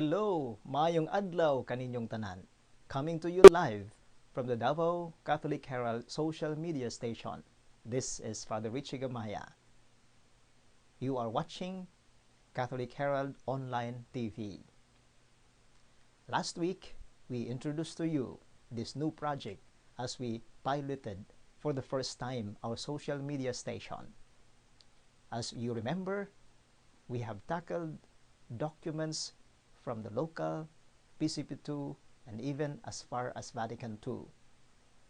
Hello, Mayong Adlaw kaninyong tanan. Coming to you live from the Davao Catholic Herald social media station. This is Father Richie Gamaya. You are watching Catholic Herald Online TV. Last week, we introduced to you this new project as we piloted for the first time our social media station. As you remember, we have tackled documents from the local, PCP2, and even as far as Vatican II.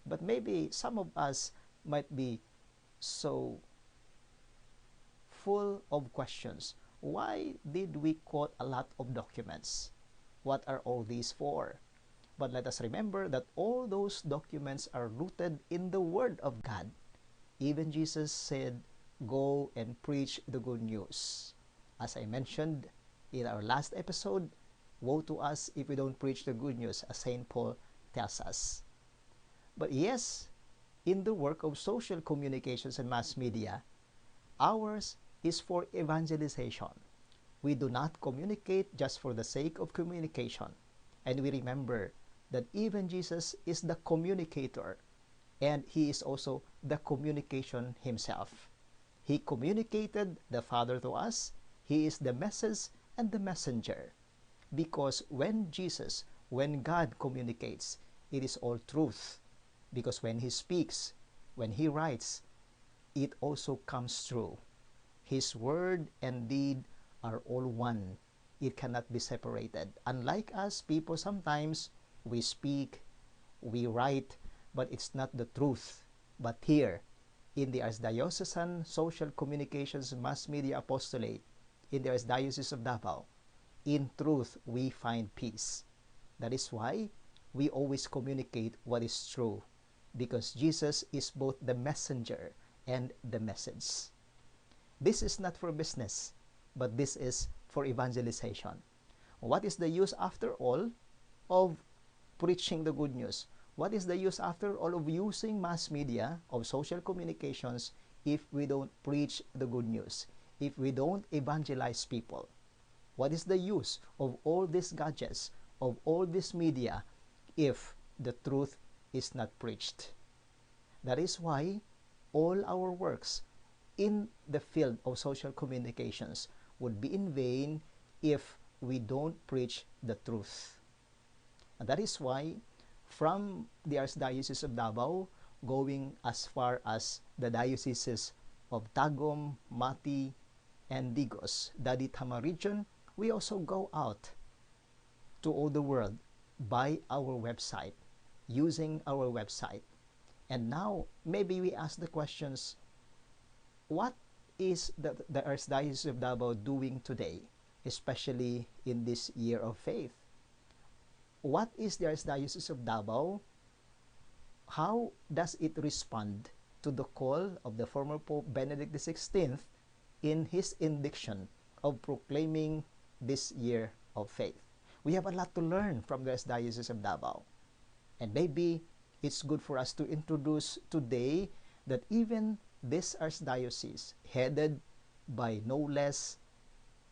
But maybe some of us might be so full of questions. Why did we quote a lot of documents? What are all these for? But let us remember that all those documents are rooted in the Word of God. Even Jesus said, "Go and preach the good news." As I mentioned in our last episode, woe to us if we don't preach the good news, as St. Paul tells us. But yes, in the work of social communications and mass media, ours is for evangelization. We do not communicate just for the sake of communication. And we remember that even Jesus is the communicator, and he is also the communication himself. He communicated the Father to us. He is the message and the messenger. Because when God communicates, it is all truth. Because when he speaks, when he writes, it also comes true. His word and deed are all one. It cannot be separated. Unlike us, people sometimes, we speak, we write, but it's not the truth. But here, in the Archdiocesan Social Communications Mass Media Apostolate, in the Archdiocese of Davao, in truth we find peace. That is why we always communicate what is true, because Jesus is both the messenger and the message. This is not for business, but this is for evangelization. What is the use, after all, of preaching the good news? What is the use, after all, of using mass media, of social communications, if we don't preach the good news, if we don't evangelize people? What is the use of all these gadgets, of all this media, if the truth is not preached? That is why all our works in the field of social communications would be in vain if we don't preach the truth. And that is why, from the Archdiocese of Davao, going as far as the dioceses of Tagum, Mati, and Digos, Dadit-Hama region, we also go out to all the world by our website, using our website. And now, maybe we ask the questions, what is the Archdiocese of Davao doing today, especially in this year of faith? What is the Archdiocese of Davao? How does it respond to the call of the former Pope Benedict XVI in his indiction of proclaiming this year of faith? We have a lot to learn from the Archdiocese of Davao. And maybe it's good for us to introduce today that even this archdiocese, headed by no less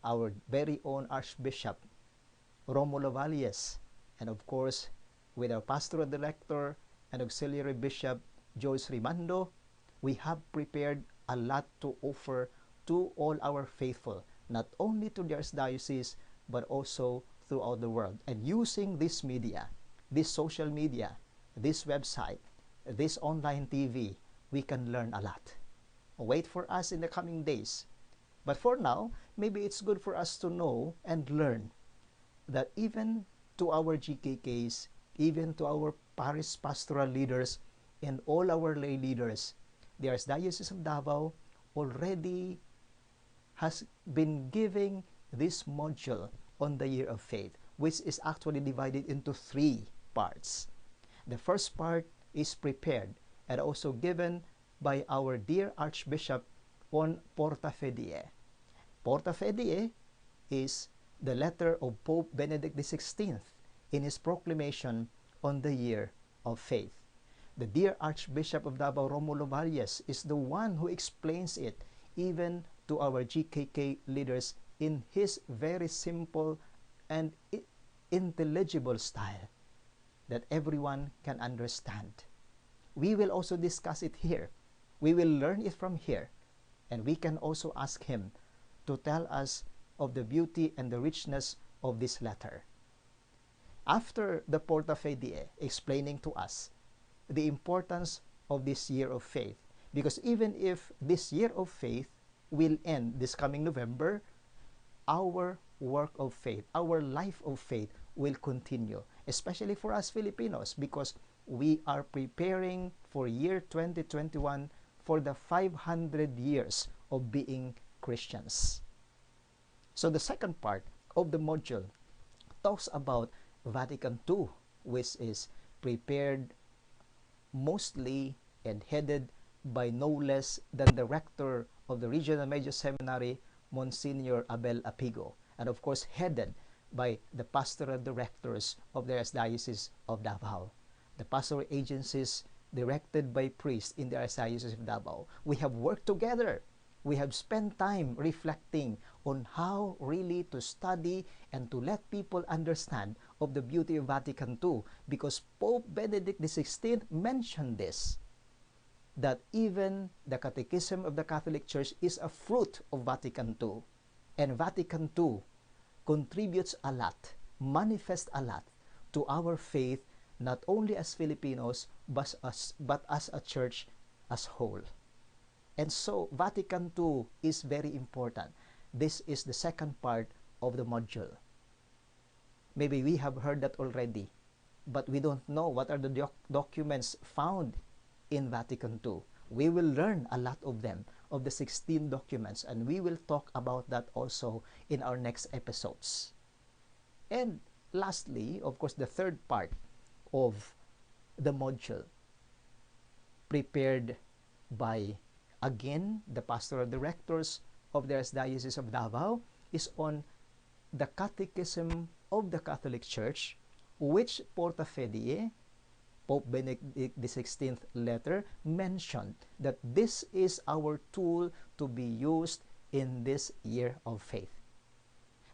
our very own Archbishop Romulo Valles, and of course with our pastoral director and auxiliary bishop Joyce Rimando, we have prepared a lot to offer to all our faithful, not only to the archdiocese but also throughout the world. And using this media, this social media, this website, this online TV, we can learn a lot. Wait for us in the coming days. But for now, maybe it's good for us to know and learn that even to our GKKs, even to our parish pastoral leaders, and all our lay leaders, the Archdiocese of Davao already has been giving this module on the year of faith, which is actually divided into 3 parts. The first part is prepared and also given by our dear Archbishop on Porta Fidei. Porta Fidei is the letter of Pope Benedict XVI in his proclamation on the year of faith. The dear Archbishop of Davao, Romulo Valles, is the one who explains it even to our GKK leaders in his very simple and intelligible style that everyone can understand. We will also discuss it here. We will learn it from here. And we can also ask him to tell us of the beauty and the richness of this letter. After the Porta Fidei explaining to us the importance of this year of faith, because even if this year of faith will end this coming November, our work of faith, our life of faith will continue, especially for us Filipinos, because we are preparing for year 2021 for the 500 years of being Christians. So the second part of the module talks about Vatican II, which is prepared mostly and headed by no less than the rector of the Regional Major Seminary, Monsignor Abel Apigo, and of course headed by the pastoral directors of the Archdiocese of Davao, the pastoral agencies directed by priests in the Archdiocese of Davao. We have worked together. We have spent time reflecting on how really to study and to let people understand of the beauty of Vatican II, because Pope Benedict XVI mentioned this, that even the Catechism of the Catholic Church is a fruit of Vatican II. And Vatican II contributes a lot, manifests a lot to our faith, not only as Filipinos, but as a church as whole. And so Vatican II is very important. This is the second part of the module. Maybe we have heard that already, but we don't know what are the documents found in Vatican II. We will learn a lot of them, of the 16 documents, and we will talk about that also in our next episodes. And lastly, of course, the third part of the module, prepared by, again, the pastoral directors of the Archdiocese of Davao, is on the Catechism of the Catholic Church, which Porta Fidei, Pope Benedict XVI letter, mentioned that this is our tool to be used in this year of faith.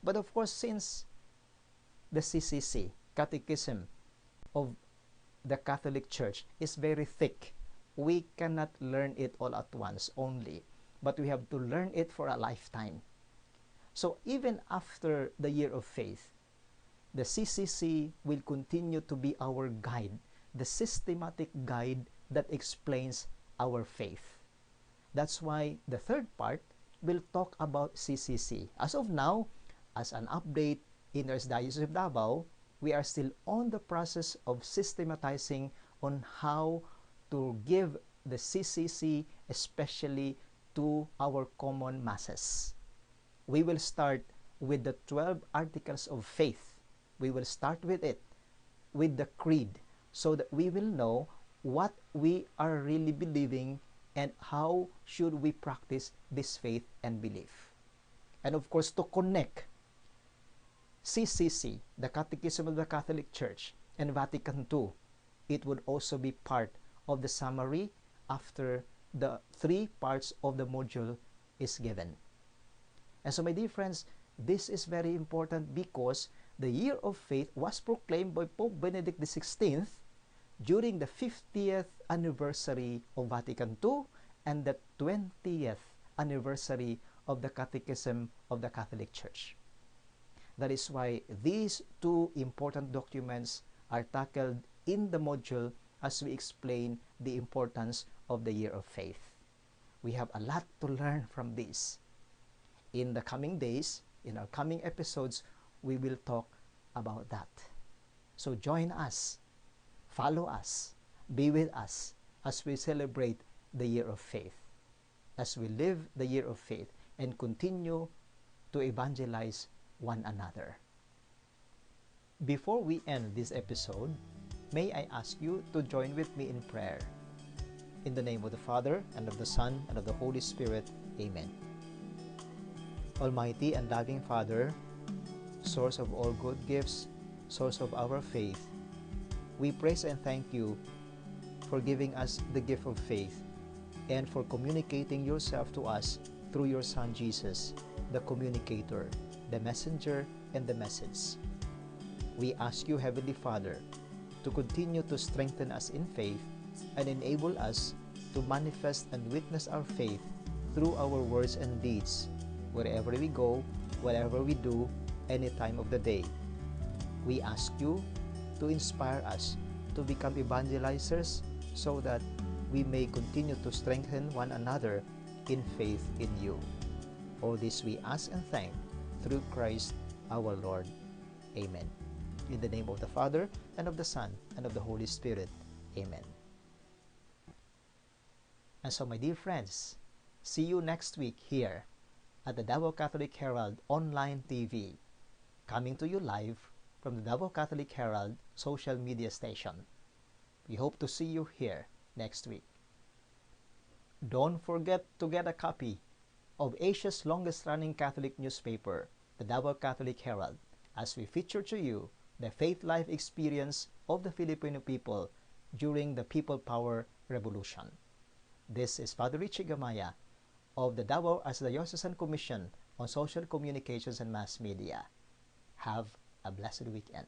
But of course, since the CCC, Catechism of the Catholic Church, is very thick, we cannot learn it all at once only, but we have to learn it for a lifetime. So even after the year of faith, the CCC will continue to be our guide, the systematic guide that explains our faith. That's why the third part will talk about CCC. As of now, as an update in the Archdiocese of Davao, we are still on the process of systematizing on how to give the CCC, especially to our common masses. We will start with the 12 Articles of Faith. We will start with it, with the Creed, so that we will know what we are really believing and how should we practice this faith and belief. And of course, to connect CCC, the Catechism of the Catholic Church, and Vatican II, it would also be part of the summary after the 3 parts of the module is given. And so, my dear friends, this is very important because the year of faith was proclaimed by Pope Benedict XVI during the 50th anniversary of Vatican II and the 20th anniversary of the Catechism of the Catholic Church. That is why these 2 important documents are tackled in the module as we explain the importance of the year of faith. We have a lot to learn from this. In the coming days, in our coming episodes, we will talk about that. So join us, follow us, be with us as we celebrate the year of faith, as we live the year of faith and continue to evangelize one another. Before we end this episode, may I ask you to join with me in prayer. In the name of the Father, and of the Son, and of the Holy Spirit. Amen. Almighty and loving Father, source of all good gifts, source of our faith, we praise and thank you for giving us the gift of faith and for communicating yourself to us through your Son Jesus, the communicator, the messenger, and the message. We ask you, Heavenly Father, to continue to strengthen us in faith and enable us to manifest and witness our faith through our words and deeds, wherever we go, whatever we do, any time of the day. We ask you to inspire us to become evangelizers so that we may continue to strengthen one another in faith in you. All this we ask and thank through Christ our Lord. Amen. In the name of the Father, and of the Son, and of the Holy Spirit. Amen. And so, my dear friends, see you next week here at the Davao Catholic Herald Online TV, coming to you live from the Davao Catholic Herald social media station. We hope to see you here next week. Don't forget to get a copy of Asia's longest-running Catholic newspaper, the Davao Catholic Herald, as we feature to you the faith life experience of the Filipino people during the People Power Revolution. This is Father Richie Gamaya of the Davao Archdiocesan Commission on Social Communications and Mass Media. Have a blessed weekend.